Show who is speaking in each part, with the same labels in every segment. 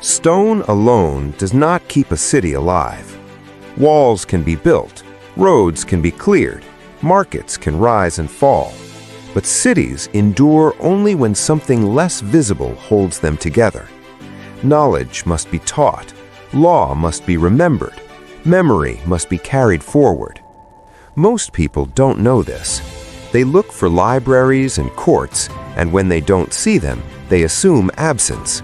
Speaker 1: Stone alone does not keep a city alive. Walls can be built, roads can be cleared, markets can rise and fall. But cities endure only when something less visible holds them together. Knowledge must be taught, law must be remembered, memory must be carried forward. Most people don't know this. They look for libraries and courts, and when they don't see them, they assume absence.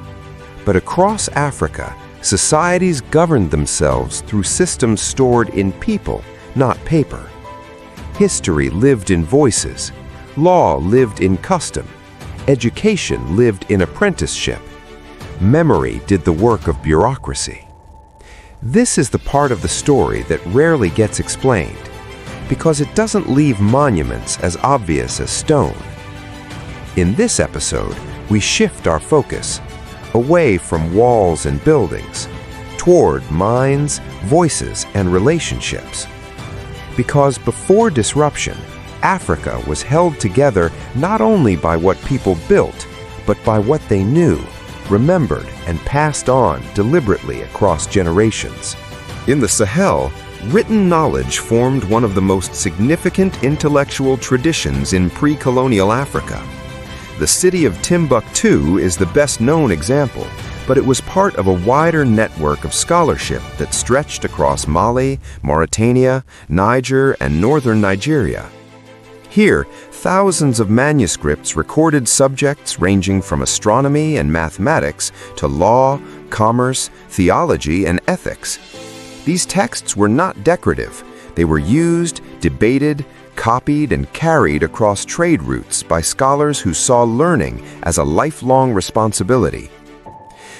Speaker 1: But across Africa, societies governed themselves through systems stored in people, not paper. History lived in voices. Law lived in custom. Education lived in apprenticeship. Memory did the work of bureaucracy. This is the part of the story that rarely gets explained, because it doesn't leave monuments as obvious as stone. In this episode, we shift our focus away from walls and buildings toward minds, voices, and relationships. Because before disruption, Africa was held together not only by what people built, but by what they knew, remembered, and passed on deliberately across generations. In the Sahel, written knowledge formed one of the most significant intellectual traditions in pre-colonial Africa. The city of Timbuktu is the best-known example, but it was part of a wider network of scholarship that stretched across Mali, Mauritania, Niger, and northern Nigeria. Here, thousands of manuscripts recorded subjects ranging from astronomy and mathematics to law, commerce, theology, and ethics. These texts were not decorative. They were used, debated, copied, and carried across trade routes by scholars who saw learning as a lifelong responsibility.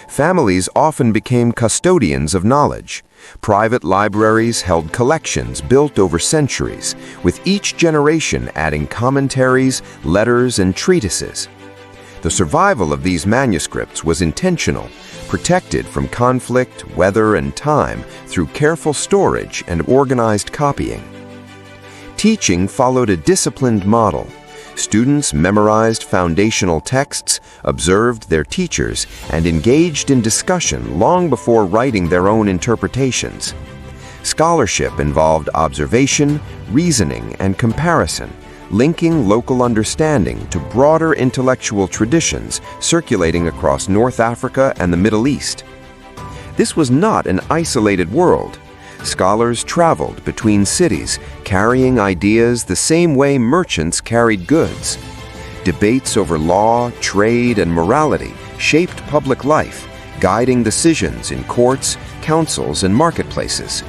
Speaker 1: Families often became custodians of knowledge. Private libraries held collections built over centuries, with each generation adding commentaries, letters, and treatises. The survival of these manuscripts was intentional, protected from conflict, weather, and time through careful storage and organized copying. Teaching followed a disciplined model. Students memorized foundational texts, observed their teachers, and engaged in discussion long before writing their own interpretations. Scholarship involved observation, reasoning, and comparison, linking local understanding to broader intellectual traditions circulating across North Africa and the Middle East. This was not an isolated world. Scholars traveled between cities, carrying ideas the same way merchants carried goods. Debates over law, trade, and morality shaped public life, guiding decisions in courts, councils, and marketplaces.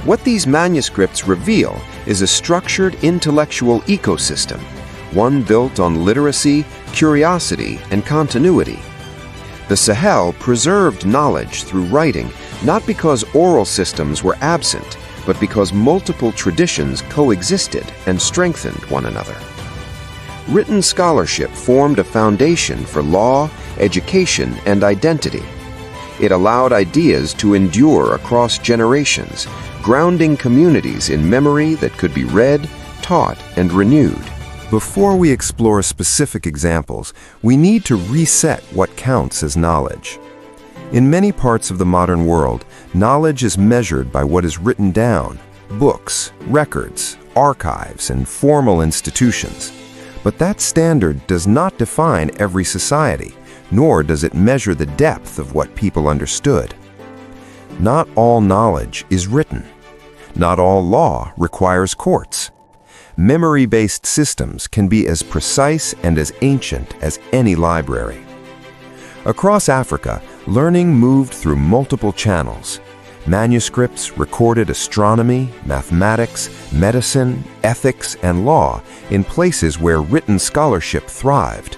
Speaker 1: What these manuscripts reveal is a structured intellectual ecosystem, one built on literacy, curiosity, and continuity. The Sahel preserved knowledge through writing not because oral systems were absent, but because multiple traditions coexisted and strengthened one another. Written scholarship formed a foundation for law, education, and identity. It allowed ideas to endure across generations, grounding communities in memory that could be read, taught, and renewed. Before we explore specific examples, we need to reset what counts as knowledge. In many parts of the modern world, knowledge is measured by what is written down, books, records, archives, and formal institutions. But that standard does not define every society, nor does it measure the depth of what people understood. Not all knowledge is written. Not all law requires courts. Memory-based systems can be as precise and as ancient as any library. Across Africa, learning moved through multiple channels. Manuscripts recorded astronomy, mathematics, medicine, ethics, and law in places where written scholarship thrived.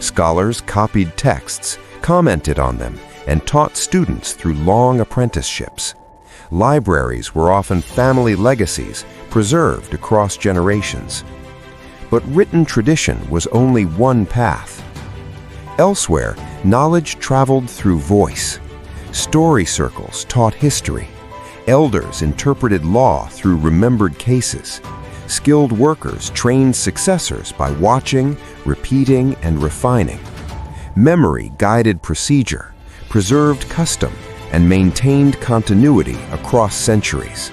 Speaker 1: Scholars copied texts, commented on them, and taught students through long apprenticeships. Libraries were often family legacies preserved across generations. But written tradition was only one path. Elsewhere, knowledge traveled through voice. Story circles taught history. Elders interpreted law through remembered cases. Skilled workers trained successors by watching, repeating, and refining. Memory guided procedure. preserved custom, and maintained continuity across centuries.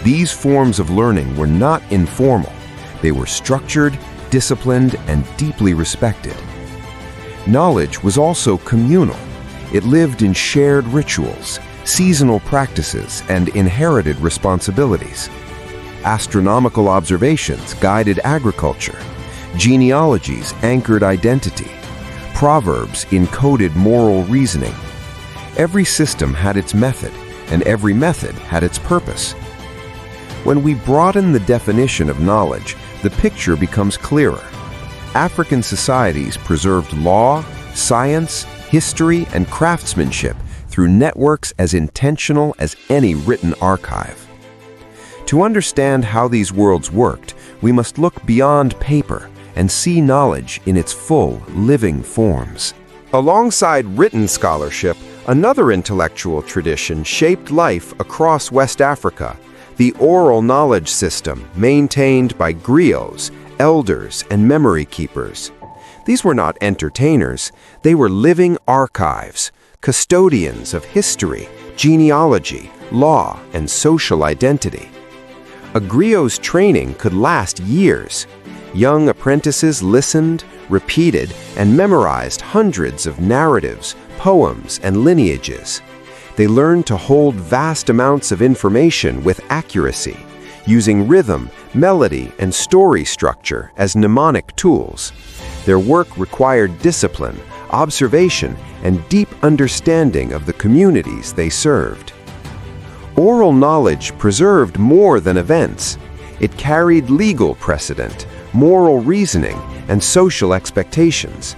Speaker 1: These forms of learning were not informal. They were structured, disciplined, and deeply respected. Knowledge was also communal. It lived in shared rituals, seasonal practices, and inherited responsibilities. Astronomical observations guided agriculture. Genealogies anchored identity. Proverbs encoded moral reasoning. Every system had its method, and every method had its purpose. When we broaden the definition of knowledge, the picture becomes clearer. African societies preserved law, science, history, and craftsmanship through networks as intentional as any written archive. To understand how these worlds worked, we must look beyond paper and see knowledge in its full, living forms. Alongside written scholarship, another intellectual tradition shaped life across West Africa: the oral knowledge system maintained by griots, elders, and memory keepers. These were not entertainers, they were living archives, custodians of history, genealogy, law, and social identity. A griot's training could last years. Young apprentices listened, repeated, and memorized hundreds of narratives, poems, and lineages. They learned to hold vast amounts of information with accuracy, using rhythm, melody, and story structure as mnemonic tools. Their work required discipline, observation, and deep understanding of the communities they served. Oral knowledge preserved more than events. It carried legal precedent, moral reasoning, and social expectations.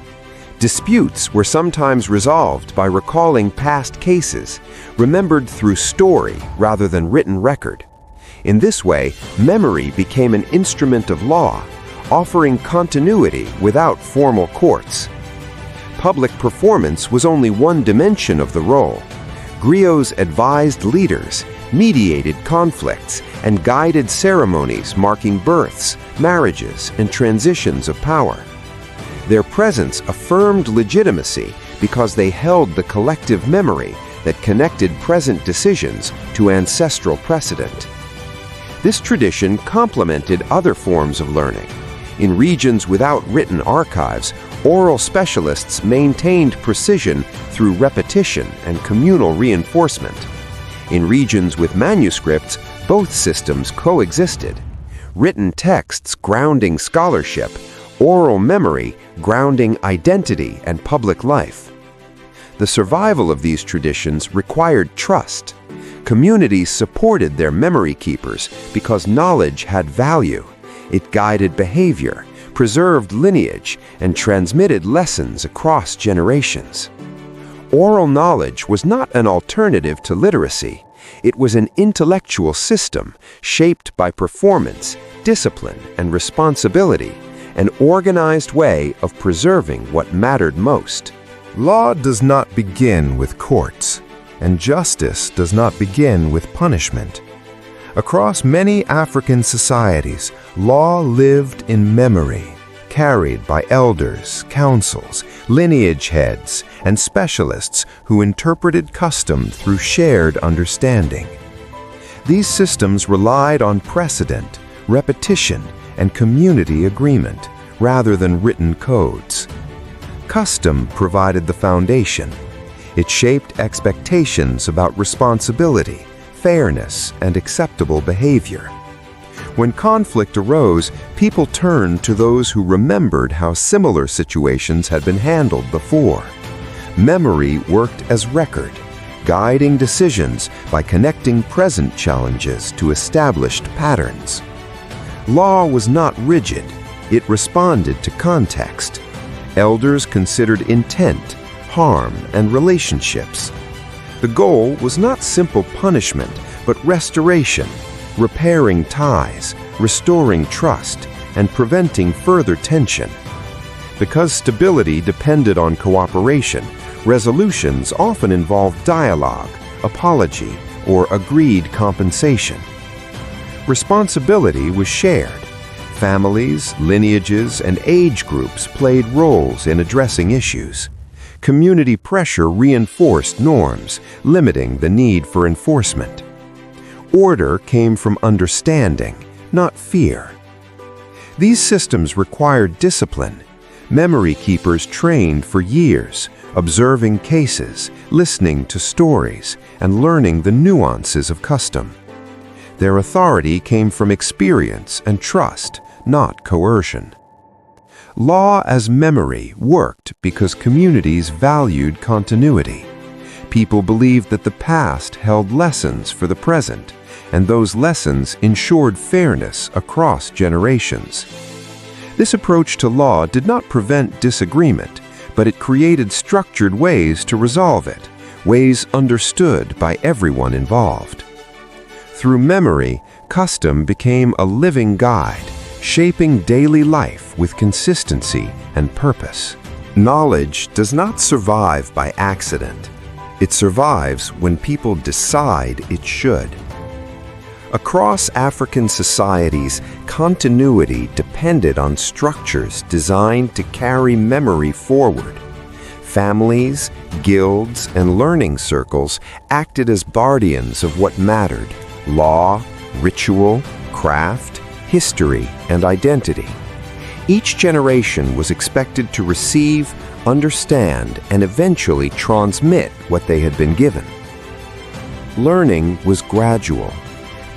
Speaker 1: Disputes were sometimes resolved by recalling past cases, remembered through story rather than written record. In this way, memory became an instrument of law, offering continuity without formal courts. Public performance was only one dimension of the role. Griots advised leaders, mediated conflicts, and guided ceremonies marking births, marriages, and transitions of power. Their presence affirmed legitimacy because they held the collective memory that connected present decisions to ancestral precedent. This tradition complemented other forms of learning. In regions without written archives, oral specialists maintained precision through repetition and communal reinforcement. In regions with manuscripts, both systems coexisted. Written texts grounding scholarship, oral memory grounding identity and public life. The survival of these traditions required trust. Communities supported their memory keepers because knowledge had value. It guided behavior, preserved lineage, and transmitted lessons across generations. Oral knowledge was not an alternative to literacy. It was an intellectual system shaped by performance, discipline, and responsibility, an organized way of preserving what mattered most. Law does not begin with courts, and justice does not begin with punishment. Across many African societies, law lived in memory, carried by elders, councils, lineage heads, and specialists who interpreted custom through shared understanding. These systems relied on precedent, repetition, and community agreement, rather than written codes. Custom provided the foundation. It shaped expectations about responsibility, fairness, and acceptable behavior. When conflict arose, people turned to those who remembered how similar situations had been handled before. Memory worked as record, guiding decisions by connecting present challenges to established patterns. Law was not rigid. It responded to context. Elders considered intent, harm, and relationships. The goal was not simple punishment, but restoration, repairing ties, restoring trust, and preventing further tension. Because stability depended on cooperation, resolutions often involved dialogue, apology, or agreed compensation. Responsibility was shared. Families, lineages, and age groups played roles in addressing issues. Community pressure reinforced norms, limiting the need for enforcement. Order came from understanding, not fear. These systems required discipline. Memory keepers trained for years, observing cases, listening to stories, and learning the nuances of custom. Their authority came from experience and trust, not coercion. Law as memory worked because communities valued continuity. People believed that the past held lessons for the present, and those lessons ensured fairness across generations. This approach to law did not prevent disagreement, but it created structured ways to resolve it, ways understood by everyone involved. Through memory, custom became a living guide, shaping daily life with consistency and purpose. Knowledge does not survive by accident. It survives when people decide it should. Across African societies, continuity depended on structures designed to carry memory forward. Families, guilds, and learning circles acted as guardians of what mattered: law, ritual, craft, history, and identity. Each generation was expected to receive, understand, and eventually transmit what they had been given. Learning was gradual.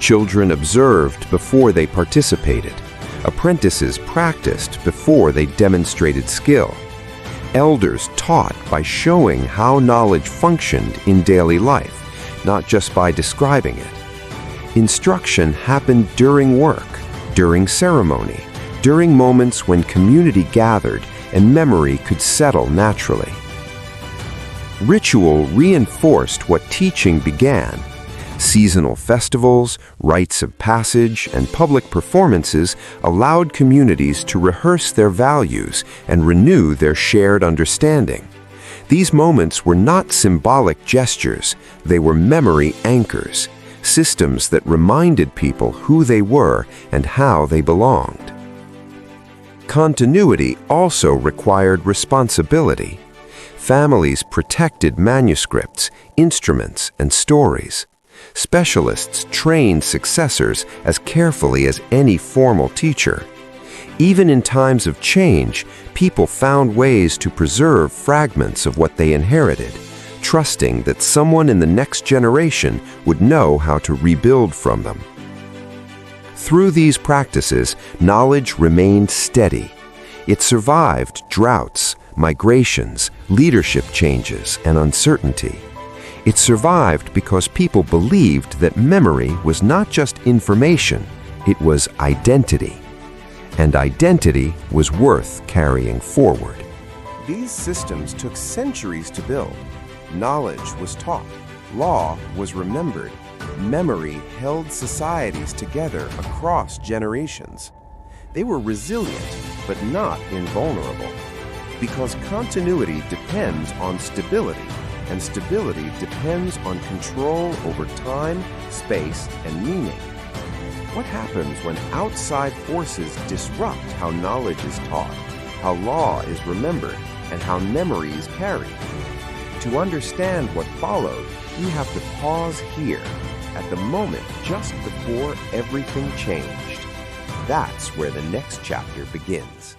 Speaker 1: Children observed before they participated. Apprentices practiced before they demonstrated skill. Elders taught by showing how knowledge functioned in daily life, not just by describing it. Instruction happened during work, during ceremony, during moments when community gathered and memory could settle naturally. Ritual reinforced what teaching began. Seasonal festivals, rites of passage, and public performances allowed communities to rehearse their values and renew their shared understanding. These moments were not symbolic gestures, they were memory anchors, systems that reminded people who they were and how they belonged. Continuity also required responsibility. Families protected manuscripts, instruments, and stories. Specialists trained successors as carefully as any formal teacher. Even in times of change, people found ways to preserve fragments of what they inherited, trusting that someone in the next generation would know how to rebuild from them. Through these practices, knowledge remained steady. It survived droughts, migrations, leadership changes, and uncertainty. It survived because people believed that memory was not just information, it was identity. And identity was worth carrying forward. These systems took centuries to build. Knowledge was taught, law was remembered, memory held societies together across generations. They were resilient, but not invulnerable, because continuity depends on stability, and stability depends on control over time, space, and meaning. What happens when outside forces disrupt how knowledge is taught, how law is remembered, and how memory is carried? To understand what followed, you have to pause here, at the moment just before everything changed. That's where the next chapter begins.